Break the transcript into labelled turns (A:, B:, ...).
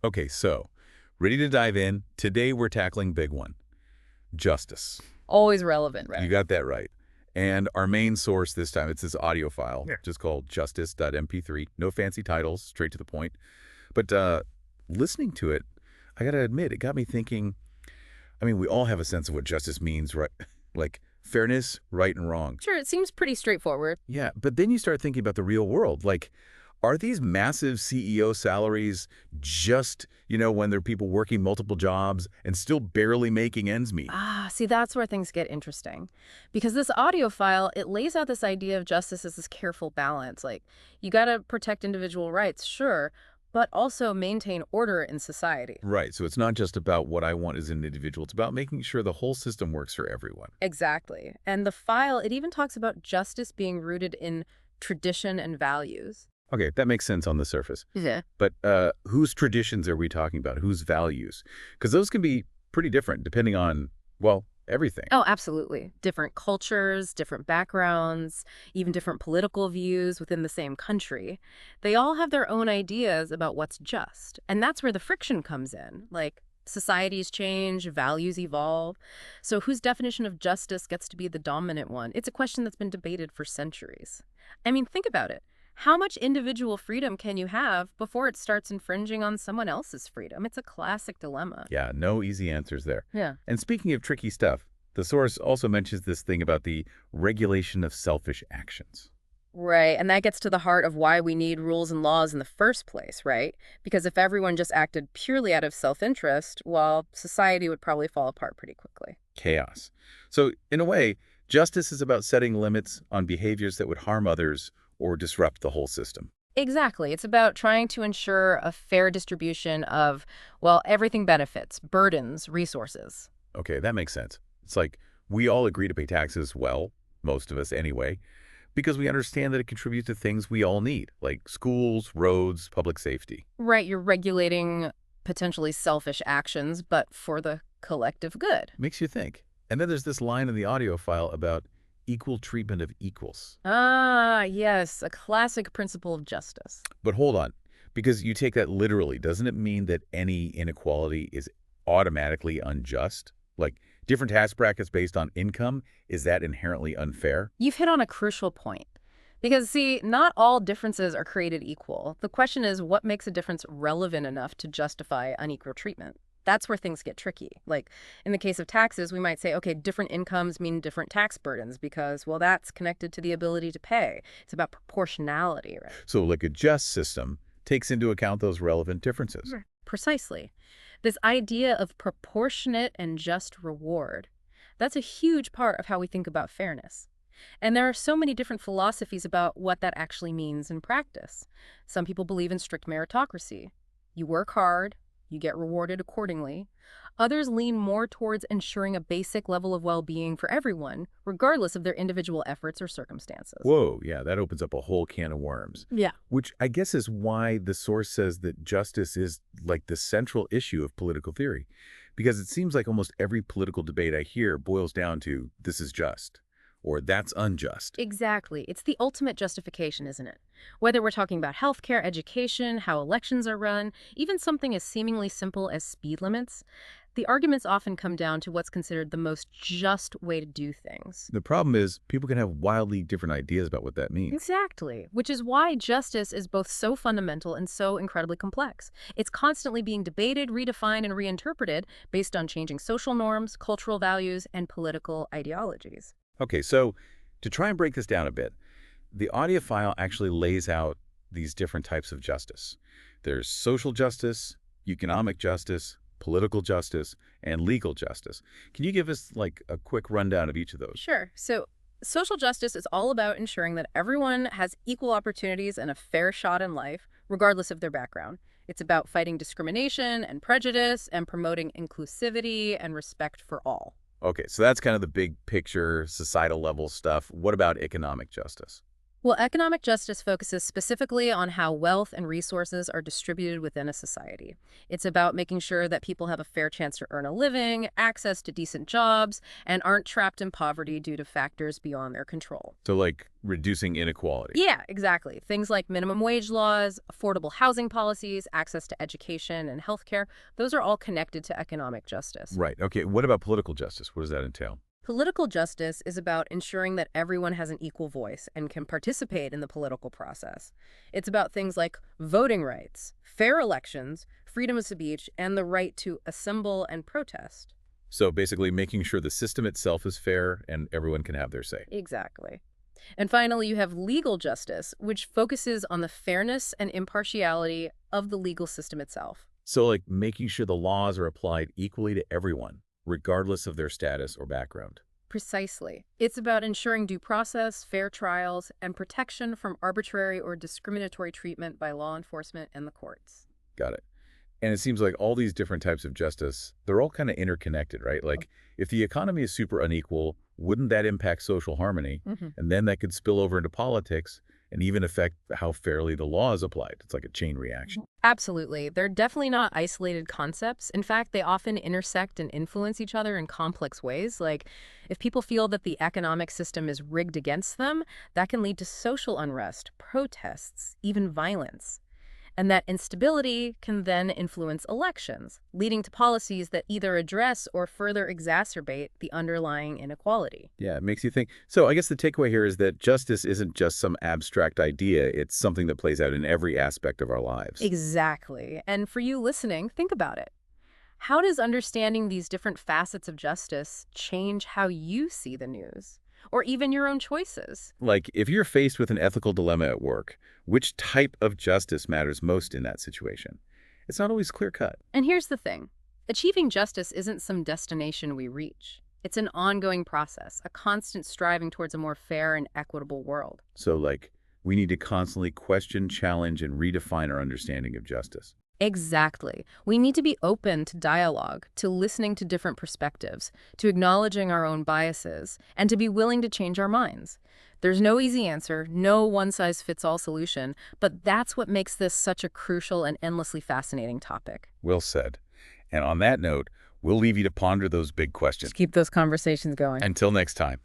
A: Okay, so ready to dive in? Today we're tackling big one, justice.
B: Always relevant,
A: You
B: right?
A: got that right. And our main source this time, it's this audio file,
B: Yeah.
A: just called justice.mp3. No fancy titles, straight to the point. But listening to it, I got to admit, it got me thinking, I mean, we all have a sense of what justice means, right? Like fairness, right and wrong.
B: Sure, it seems pretty straightforward.
A: Yeah, but then you start thinking about the real world. Like, are these massive CEO salaries just, when there are people working multiple jobs and still barely making ends meet?
B: See, that's where things get interesting. Because this audio file, it lays out this idea of justice as this careful balance. Like, you got to protect individual rights, sure, but also maintain order in society.
A: Right, so it's not just about what I want as an individual. It's about making sure the whole system works for everyone.
B: Exactly. And the file, it even talks about justice being rooted in tradition and values.
A: Okay, that makes sense on the surface.
B: Yeah.
A: But whose traditions are we talking about? Whose values? Because those can be pretty different depending on, well, everything.
B: Oh, absolutely. Different cultures, different backgrounds, even different political views within the same country. They all have their own ideas about what's just. And that's where the friction comes in. Like, societies change, values evolve. So whose definition of justice gets to be the dominant one? It's a question that's been debated for centuries. I mean, think about it. How much individual freedom can you have before it starts infringing on someone else's freedom? It's a classic dilemma.
A: Yeah, no easy answers there.
B: Yeah.
A: And speaking of tricky stuff, the source also mentions this thing about the regulation of selfish actions.
B: Right. And that gets to the heart of why we need rules and laws in the first place, right? Because if everyone just acted purely out of self-interest, well, society would probably fall apart pretty quickly.
A: Chaos. So, in a way, justice is about setting limits on behaviors that would harm others or disrupt the whole system.
B: Exactly. It's about trying to ensure a fair distribution of, well, everything benefits, burdens, resources.
A: Okay, that makes sense. It's like we all agree to pay taxes, well, most of us anyway, because we understand that it contributes to things we all need, like schools, roads, public safety.
B: Right. You're regulating potentially selfish actions, but for the collective good.
A: Makes you think. And then there's this line in the audio file about equal treatment of equals.
B: Yes, a classic principle of justice.
A: But hold on, because you take that literally, doesn't it mean that any inequality is automatically unjust? Like different tax brackets based on income, is that inherently unfair?
B: You've hit on a crucial point. Because, see, not all differences are created equal. The question is, what makes a difference relevant enough to justify unequal treatment? That's where things get tricky. Like, in the case of taxes, we might say, okay, different incomes mean different tax burdens because, well, that's connected to the ability to pay. It's about proportionality, right?
A: So like a just system takes into account those relevant differences.
B: Sure. Precisely. This idea of proportionate and just reward, that's a huge part of how we think about fairness. And there are so many different philosophies about what that actually means in practice. Some people believe in strict meritocracy. You work hard, you get rewarded accordingly. Others lean more towards ensuring a basic level of well-being for everyone, regardless of their individual efforts or circumstances.
A: Whoa, yeah, that opens up a whole can of worms.
B: Yeah.
A: Which I guess is why the source says that justice is like the central issue of political theory. Because it seems like almost every political debate I hear boils down to this is just or that's unjust.
B: Exactly. It's the ultimate justification, isn't it? Whether we're talking about healthcare, education, how elections are run, even something as seemingly simple as speed limits, the arguments often come down to what's considered the most just way to do things.
A: The problem is people can have wildly different ideas about what that means.
B: Exactly, which is why justice is both so fundamental and so incredibly complex. It's constantly being debated, redefined, and reinterpreted based on changing social norms, cultural values, and political ideologies.
A: Okay, so to try and break this down a bit, the audio file actually lays out these different types of justice. There's social justice, economic justice, political justice, and legal justice. Can you give us like a quick rundown of each of those?
B: Sure. So, social justice is all about ensuring that everyone has equal opportunities and a fair shot in life, regardless of their background. It's about fighting discrimination and prejudice and promoting inclusivity and respect for all.
A: Okay, so that's kind of the big picture, societal level stuff. What about economic justice?
B: Well, economic justice focuses specifically on how wealth and resources are distributed within a society. It's about making sure that people have a fair chance to earn a living, access to decent jobs, and aren't trapped in poverty due to factors beyond their control.
A: So like reducing inequality.
B: Yeah, exactly. Things like minimum wage laws, affordable housing policies, access to education and healthcare, those are all connected to economic justice.
A: Right. Okay. What about political justice? What does that entail?
B: Political justice is about ensuring that everyone has an equal voice and can participate in the political process. It's about things like voting rights, fair elections, freedom of speech, and the right to assemble and protest.
A: So basically making sure the system itself is fair and everyone can have their say.
B: Exactly. And finally, you have legal justice, which focuses on the fairness and impartiality of the legal system itself.
A: So like making sure the laws are applied equally to everyone, regardless of their status or background.
B: Precisely. It's about ensuring due process, fair trials, and protection from arbitrary or discriminatory treatment by law enforcement and the courts.
A: Got it. And it seems like all these different types of justice, they're all kind of interconnected, right? Like if the economy is super unequal, wouldn't that impact social harmony?
B: Mhm.
A: And then that could spill over into politics and even affect how fairly the law is applied. It's like a chain reaction.
B: Absolutely. They're definitely not isolated concepts. In fact, they often intersect and influence each other in complex ways. Like, if people feel that the economic system is rigged against them, that can lead to social unrest, protests, even violence. And that instability can then influence elections, leading to policies that either address or further exacerbate the underlying inequality.
A: Yeah, it makes you think. So I guess the takeaway here is that justice isn't just some abstract idea. It's something that plays out in every aspect of our lives.
B: Exactly. And for you listening, think about it. How does understanding these different facets of justice change how you see the news? Or even your own choices?
A: Like, if you're faced with an ethical dilemma at work, which type of justice matters most in that situation? It's not always clear-cut.
B: And here's the thing. Achieving justice isn't some destination we reach. It's an ongoing process, a constant striving towards a more fair and equitable world.
A: So, like, we need to constantly question, challenge, and redefine our understanding of justice.
B: Exactly. We need to be open to dialogue, to listening to different perspectives, to acknowledging our own biases, and to be willing to change our minds. There's no easy answer, no one-size-fits-all solution, but that's what makes this such a crucial and endlessly fascinating topic.
A: Well said. And on that note, we'll leave you to ponder those big
B: Just
A: questions.
B: keep those conversations going.
A: Until next time.